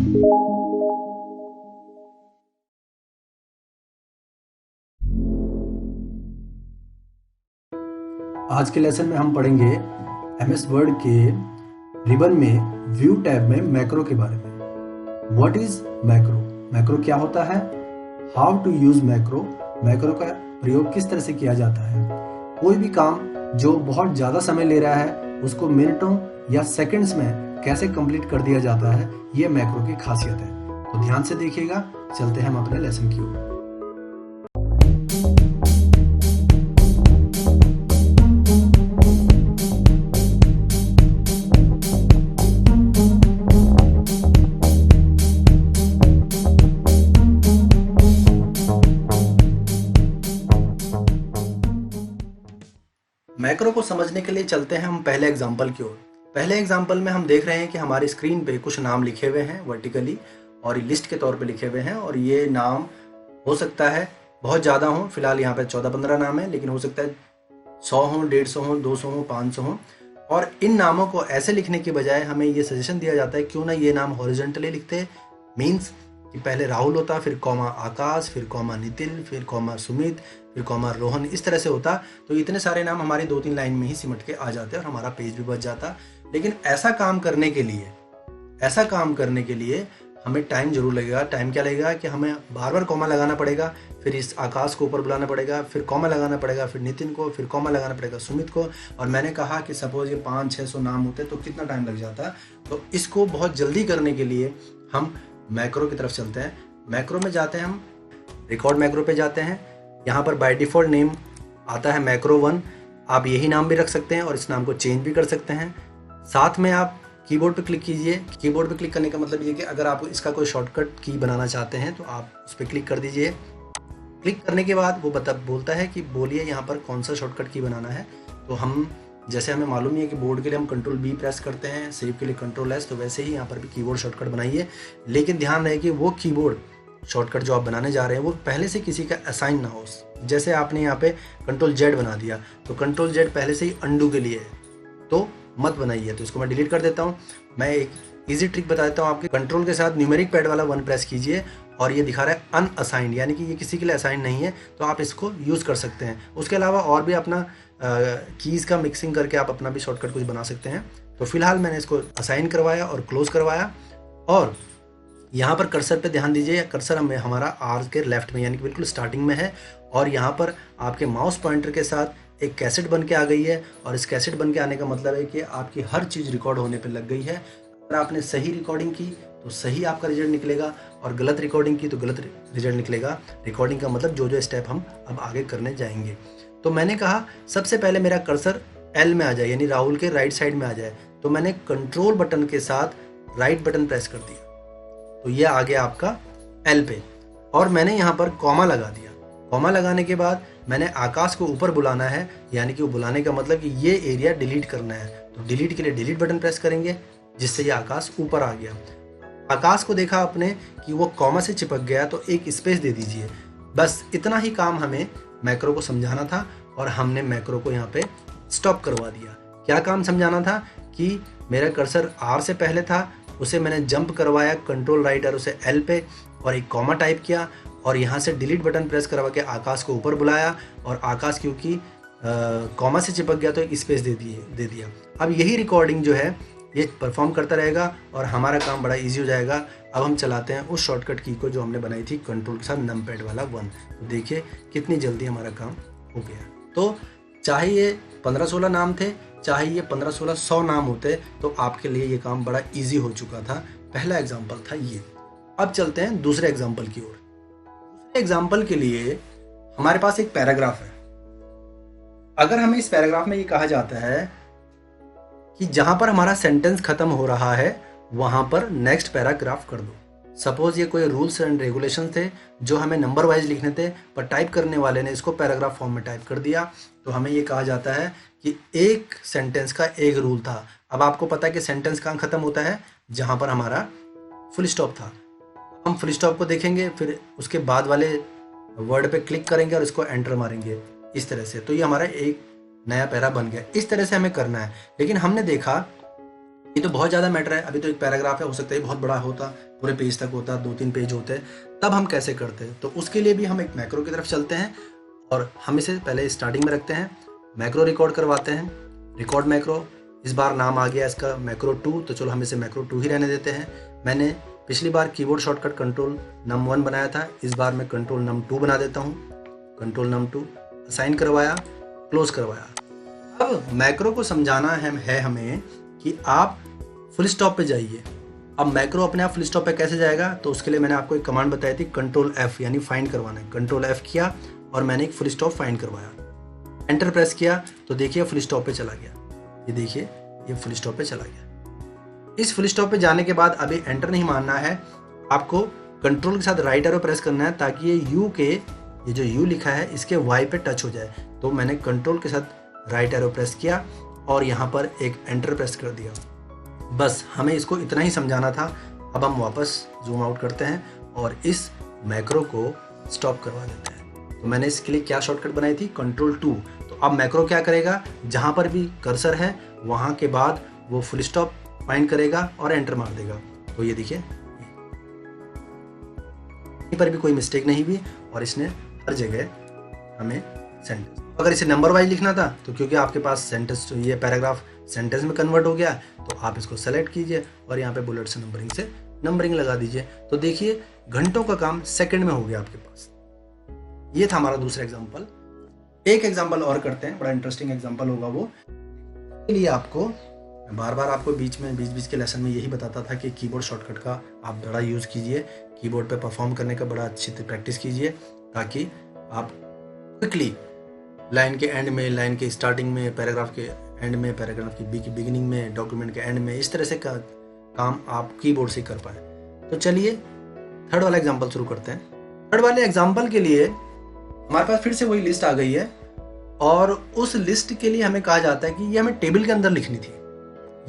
आज के लेसन में हम पढ़ेंगे एमएस वर्ड के रिबन में व्यू टैब में मैक्रो के बारे में। What is macro? मैक्रो क्या होता है? How to use macro? Macro का प्रयोग किस तरह से किया जाता है? कोई भी काम जो बहुत ज़्यादा समय ले रहा है उसको मिनटों या सेकंड्स में कैसे कंप्लीट कर दिया जाता है, ये मैक्रो की खासियत है। तो ध्यान से देखिएगा। चलते हैं हम अपने लेसन की ओर। मैक्रो को समझने के लिए चलते हैं हम पहले एग्जाम्पल की ओर। पहले एग्जाम्पल में हम देख रहे हैं कि हमारी स्क्रीन पे कुछ नाम लिखे हुए हैं वर्टिकली और लिस्ट के तौर पे लिखे हुए हैं, और ये नाम हो सकता है बहुत ज़्यादा हो। फिलहाल यहाँ पे 14-15 नाम है, लेकिन हो सकता है 100 हो, 150 हो, 200 हो, 500 हो। और इन नामों को ऐसे लिखने की बजाय हमें ये सजेशन दिया जाता है क्यों ना ये नाम हॉरिजॉन्टली लिखते। मीन्स कि पहले राहुल होता, फिर कॉमा आकाश, फिर कॉमा नितिन, फिर कॉमा सुमित, फिर कॉमा रोहन, इस तरह से होता। तो इतने सारे नाम हमारे 2-3 लाइन में ही सिमट के आ जाते और हमारा पेज भी बच जाता। लेकिन ऐसा काम करने के लिए हमें टाइम जरूर लगेगा। टाइम क्या लगेगा कि हमें बार बार कॉमा लगाना पड़ेगा, फिर इस आकाश को ऊपर बुलाना पड़ेगा, फिर कॉमा लगाना पड़ेगा, फिर नितिन को, फिर कॉमा लगाना पड़ेगा सुमित को। और मैंने कहा कि सपोज ये 500-600 नाम होते तो कितना टाइम लग जाता। तो इसको बहुत जल्दी करने के लिए हम मैक्रो की तरफ चलते हैं। मैक्रो में जाते हैं हम, रिकॉर्ड मैक्रो पे जाते हैं। यहाँ पर बाय डिफ़ॉल्ट नेम आता है मैक्रो 1। आप यही नाम भी रख सकते हैं और इस नाम को चेंज भी कर सकते हैं। साथ में आप कीबोर्ड पे क्लिक कीजिए। कीबोर्ड पे क्लिक करने का मतलब ये कि अगर आप इसका कोई शॉर्टकट की बनाना चाहते हैं तो आप उस पर क्लिक कर दीजिए। क्लिक करने के बाद वो बोलता है कि बोलिए यहाँ पर कौन सा शॉर्टकट की बनाना है। तो हम जैसे हमें मालूम ही है कि बोर्ड के लिए हम कंट्रोल बी प्रेस करते हैं, सेव के लिए कंट्रोल एस, तो वैसे ही यहाँ पर भी कीबोर्ड शॉर्टकट बनाइए। लेकिन ध्यान रहे कि वो कीबोर्ड शॉर्टकट जो आप बनाने जा रहे हैं वो पहले से किसी का असाइन ना हो। जैसे आपने यहाँ पे कंट्रोल जेड बना दिया तो कंट्रोल जेड पहले से ही अंडू के लिए है, तो मत बनाइए। तो इसको मैं डिलीट कर देता हूँ। मैं एक इजी ट्रिक बताता हूँ आपके। कंट्रोल के साथ न्यूमेरिक पैड वाला 1 प्रेस कीजिए और ये दिखा रहा है अनअसाइंड, यानी कि ये किसी के लिए असाइन नहीं है, तो आप इसको यूज़ कर सकते हैं। उसके अलावा और भी अपना कीज़ का मिक्सिंग करके आप अपना भी शॉर्टकट कुछ बना सकते हैं। तो फिलहाल मैंने इसको असाइन करवाया और क्लोज करवाया। और यहाँ पर कर्सर पे ध्यान दीजिए। कर्सर हमारा आर के लेफ्ट में यानी कि बिल्कुल स्टार्टिंग में है, और यहाँ पर आपके माउस पॉइंटर के साथ एक कैसेट बन के आ गई है। और इस कैसेट बन के आने का मतलब है कि आपकी हर चीज़ रिकॉर्ड होने पे लग गई है। अगर आपने सही रिकॉर्डिंग की तो सही आपका रिजल्ट निकलेगा, और गलत रिकॉर्डिंग की तो गलत रिजल्ट निकलेगा। रिकॉर्डिंग का मतलब जो स्टेप हम अब आगे करने जाएंगे। तो मैंने कहा सबसे पहले मेरा कर्सर एल में आ जाए, यानी राहुल के राइट साइड में आ जाए। तो मैंने कंट्रोल बटन के साथ राइट बटन प्रेस कर दिया, तो ये आ गया आपका एल पे। और मैंने यहाँ पर कॉमा लगा दिया। कॉमा लगाने के बाद मैंने आकाश को ऊपर बुलाना है, यानी कि वो बुलाने का मतलब कि ये एरिया डिलीट करना है। तो डिलीट के लिए डिलीट बटन प्रेस करेंगे, जिससे ये आकाश ऊपर आ गया। आकाश को देखा आपने कि वो कॉमा से चिपक गया, तो एक स्पेस दे दीजिए। बस इतना ही काम हमें मैक्रो को समझाना था, और हमने मैक्रो को यहाँ पे स्टॉप करवा दिया। क्या काम समझाना था कि मेरा कर्सर आर से पहले था, उसे मैंने जंप करवाया कंट्रोल राइट और उसे एल पे, और एक कॉमा टाइप किया, और यहाँ से डिलीट बटन प्रेस करवा के आकाश को ऊपर बुलाया। और आकाश क्योंकि कॉमा से चिपक गया तो एक स्पेस दे दिया। अब यही रिकॉर्डिंग जो है ये परफॉर्म करता रहेगा और हमारा काम बड़ा इजी हो जाएगा। अब हम चलाते हैं उस शॉर्टकट की को जो हमने बनाई थी कंट्रोल के साथ नंपैड वाला 1। तो देखिए कितनी जल्दी हमारा काम हो गया। तो चाहे ये 15-16 नाम थे, चाहे ये 15-16-100 नाम होते, तो आपके लिए ये काम बड़ा इजी हो चुका था। पहला एग्जाम्पल था ये। अब चलते हैं दूसरे एग्जाम्पल की ओर। दूसरे एग्जाम्पल के लिए हमारे पास एक पैराग्राफ है। अगर हमें इस पैराग्राफ में ये कहा जाता है कि जहां पर हमारा सेंटेंस खत्म हो रहा है वहां पर नेक्स्ट पैराग्राफ कर दो। सपोज ये कोई रूल्स एंड रेगुलेशन थे जो हमें नंबर वाइज लिखने थे, पर टाइप करने वाले ने इसको पैराग्राफ फॉर्म में टाइप कर दिया, तो हमें ये कहा जाता है कि एक सेंटेंस का एक रूल था। अब आपको पता है कि सेंटेंस कहाँ खत्म होता है, जहां पर हमारा फुल स्टॉप था। हम फुल स्टॉप को देखेंगे, फिर उसके बाद वाले वर्ड पे क्लिक करेंगे और इसको एंटर मारेंगे इस तरह से, तो ये हमारा एक नया पैरा बन गया। इस तरह से हमें करना है। लेकिन हमने देखा ये तो बहुत ज़्यादा मैटर है, अभी तो एक पैराग्राफ है, हो सकता है बहुत बड़ा होता, पूरे पेज तक होता, 2-3 पेज होते, तब हम कैसे करते? तो उसके लिए भी हम एक मैक्रो की तरफ चलते हैं और हम इसे पहले स्टार्टिंग में रखते हैं, मैक्रो रिकॉर्ड करवाते हैं, रिकॉर्ड मैक्रो। इस बार नाम आ गया इसका मैक्रो 2, तो चलो हम इसे मैक्रो 2 ही रहने देते हैं। मैंने पिछली बार कीबोर्ड शॉर्टकट कंट्रोल नम 1 बनाया था, इस बार मैं कंट्रोल नम 2 बना देता हूँ। कंट्रोल नम 2 असाइन करवाया, क्लोज करवाया। अब मैक्रो को समझाना है हमें कि आप फुल स्टॉप पे जाइए। अब मैक्रो अपने आप फुल स्टॉप पे कैसे जाएगा? तो उसके लिए मैंने आपको एक कमांड बताई थी, कंट्रोल F, यानी फाइंड करवाना है। कंट्रोल F किया और मैंने एक फुल स्टॉप फाइंड करवाया, एंटर प्रेस किया तो देखिए फुल स्टॉप पे चला गया। ये देखिए ये फुल स्टॉप पे चला गया। इस फुल स्टॉप पे जाने के बाद अभी एंटर नहीं मारना है, आपको कंट्रोल के साथ राइट एरो प्रेस करना है ताकि ये जो U लिखा है इसके Y पे टच हो जाए। तो मैंने कंट्रोल के साथ राइट एरो प्रेस किया और यहाँ पर एक एंटर प्रेस कर दिया। बस हमें इसको इतना ही समझाना था। अब हम वापस जूम आउट करते हैं और इस मैक्रो को स्टॉप करवा देते हैं। तो मैंने इसके लिए क्या शॉर्टकट बनाई थी? कंट्रोल 2। तो अब मैक्रो क्या करेगा? जहाँ पर भी कर्सर है वहाँ के बाद वो फुल स्टॉप फाइंड करेगा और एंटर मार देगा। तो ये देखिए यहीं पर भी कोई मिस्टेक नहीं हुई और इसने हर जगह हमें सेंटेंस, अगर इसे नंबर वाइज लिखना था तो क्योंकि आपके पास सेंटेंस, ये पैराग्राफ सेंटेंस में कन्वर्ट हो गया, तो आप इसको सेलेक्ट कीजिए और यहाँ पे बुलेट से नंबरिंग लगा दीजिए। तो देखिए घंटों का काम सेकंड में हो गया आपके पास। ये था हमारा दूसरा एग्जांपल। एक एग्जांपल और करते हैं, बड़ा इंटरेस्टिंग एग्जांपल होगा वो। इसके लिए आपको बार बार आपको बीच के लेसन में यही बताता था कि कीबोर्ड शॉर्टकट का आप बड़ा यूज़ कीजिए, कीबोर्ड पे परफॉर्म करने का बड़ा अच्छी प्रैक्टिस कीजिए ताकि आप क्विकली लाइन के एंड में, लाइन के स्टार्टिंग में, पैराग्राफ के एंड में, पैराग्राफ की बिगिनिंग में, डॉक्यूमेंट के एंड में, इस तरह से काम आप कीबोर्ड से कर पाए। तो चलिए थर्ड वाला एग्जांपल शुरू करते हैं। थर्ड वाले एग्जांपल के लिए हमारे पास फिर से वही लिस्ट आ गई है और उस लिस्ट के लिए हमें कहा जाता है कि ये हमें टेबल के अंदर लिखनी थी,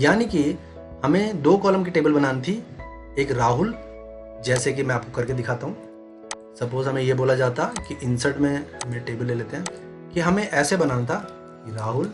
यानी कि हमें 2 कॉलम की टेबल बनानी थी। एक राहुल, जैसे कि मैं आपको करके दिखाता हूँ। सपोज हमें ये बोला जाता कि इंसर्ट में हम टेबल ले लेते हैं कि हमें ऐसे बनाना था कि राहुल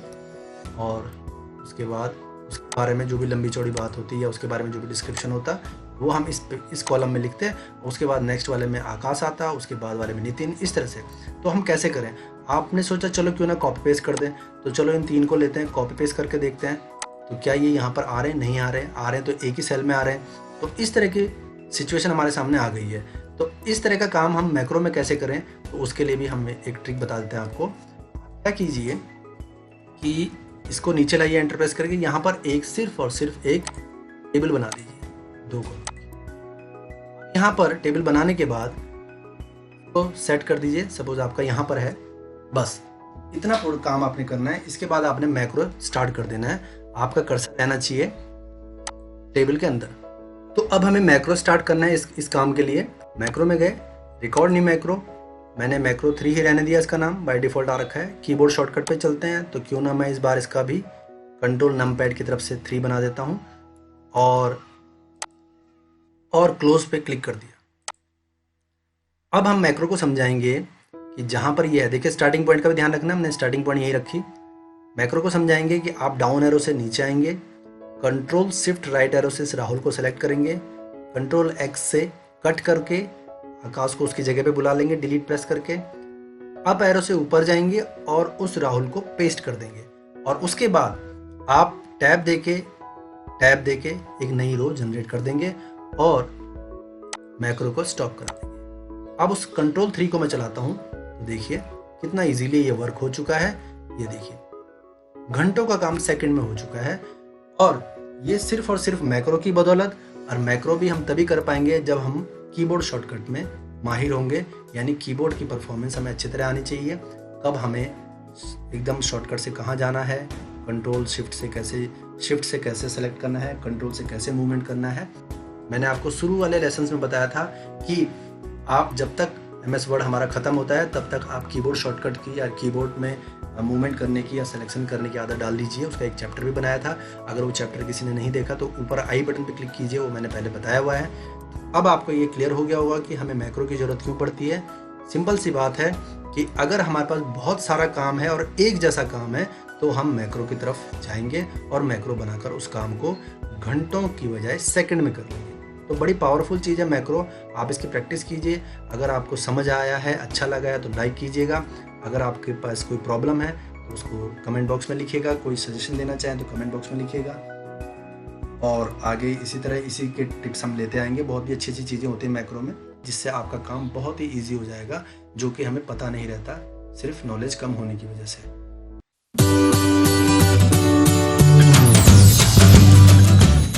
और उसके बाद उसके बारे में जो भी लंबी चौड़ी बात होती है या उसके बारे में जो भी डिस्क्रिप्शन होता वो हम इस कॉलम में लिखते हैं, उसके बाद नेक्स्ट वाले में आकाश आता, उसके बाद वाले में नितिन, इस तरह से। तो हम कैसे करें? आपने सोचा चलो क्यों ना कॉपी पेस्ट कर दें, तो चलो इन 3 को लेते हैं, कॉपी पेस्ट करके देखते हैं तो क्या ये यहाँ पर आ रहे हैं, नहीं आ रहे हैं, आ रहे हैं तो एक ही सेल में आ रहे हैं। तो इस तरह की सिचुएशन हमारे सामने आ गई है। तो इस तरह का काम हम मैक्रो में कैसे करें? तो उसके लिए भी हम एक ट्रिक बता देते हैं आपको। क्या कीजिए कि इसको नीचे लाइए एंटर प्रेस करके, यहाँ पर सिर्फ और सिर्फ एक टेबल बना दीजिए 2 को। यहाँ पर टेबल बनाने के बाद तो सेट कर दीजिए, सपोज आपका यहाँ पर है। बस इतना काम आपने करना है। इसके बाद आपने मैक्रो स्टार्ट कर देना है, आपका कर्सर रहना चाहिए टेबल के अंदर। तो अब हमें मैक्रो स्टार्ट करना है इस काम के लिए। मैक्रो में गए, रिकॉर्ड न्यू मैक्रो, मैंने मैक्रो 3 ही रहने दिया, इसका नाम बाय डिफॉल्ट आ रखा है। कीबोर्ड शॉर्टकट पे चलते हैं, तो क्यों ना मैं इस बार इसका भी कंट्रोल नमपैड की तरफ से 3 बना देता हूँ और क्लोज पे क्लिक कर दिया। अब हम मैक्रो को समझाएंगे कि जहाँ पर ये है, देखिए स्टार्टिंग पॉइंट का भी ध्यान रखना, हमने स्टार्टिंग पॉइंट यही रखी। मैक्रो को समझाएंगे कि आप डाउन एरो से नीचे आएंगे, कंट्रोल शिफ्ट राइट एरो से इस राहुल को सेलेक्ट करेंगे, कंट्रोल X से कट करके आकाश को उसकी जगह पे बुला लेंगे डिलीट प्रेस करके, अप एरो से ऊपर जाएंगे और उस राहुल को पेस्ट कर देंगे और उसके बाद आप टैब देके एक नई रो जनरेट कर देंगे और मैक्रो को स्टॉप करा देंगे। अब उस कंट्रोल 3 को मैं चलाता हूं तो देखिए कितना इजीली ये वर्क हो चुका है। ये देखिए घंटों का काम सेकंड में हो चुका है और ये सिर्फ और सिर्फ मैक्रो की बदौलत। और मैक्रो भी हम तभी कर पाएंगे जब हम कीबोर्ड शॉर्टकट में माहिर होंगे, यानी कीबोर्ड की परफॉर्मेंस हमें अच्छी तरह आनी चाहिए। कब हमें एकदम शॉर्टकट से कहाँ जाना है, कंट्रोल शिफ्ट से कैसे सेलेक्ट करना है, कंट्रोल से कैसे मूवमेंट करना है। मैंने आपको शुरू वाले लेसन्स में बताया था कि आप जब तक MS वर्ड हमारा ख़त्म होता है तब तक आप कीबोर्ड शॉर्टकट की या कीबोर्ड में मूवमेंट करने की या सिलेक्शन करने की आदत डाल दीजिए। उसका एक चैप्टर भी बनाया था, अगर वो चैप्टर किसी ने नहीं देखा तो ऊपर आई बटन पे क्लिक कीजिए, वो मैंने पहले बताया हुआ है। अब आपको ये क्लियर हो गया होगा कि हमें मैक्रो की ज़रूरत क्यों पड़ती है। सिंपल सी बात है कि अगर हमारे पास बहुत सारा काम है और एक जैसा काम है तो हम मैक्रो की तरफ जाएंगे और मैक्रो बनाकर उस काम को घंटों की बजाय सेकंड में कर लेंगे। तो बड़ी पावरफुल चीज़ है मैक्रो, आप इसकी प्रैक्टिस कीजिए। अगर आपको समझ आया है, अच्छा लगा है तो लाइक कीजिएगा। अगर आपके पास कोई प्रॉब्लम है तो उसको कमेंट बॉक्स में लिखिएगा। कोई सजेशन देना चाहें तो कमेंट बॉक्स में लिखिएगा। और आगे इसी तरह इसी के टिप्स हम लेते आएंगे। बहुत ही अच्छी अच्छी चीज़ें होती हैं मैक्रो में, जिससे आपका काम बहुत ही ईजी हो जाएगा, जो कि हमें पता नहीं रहता सिर्फ नॉलेज कम होने की वजह से।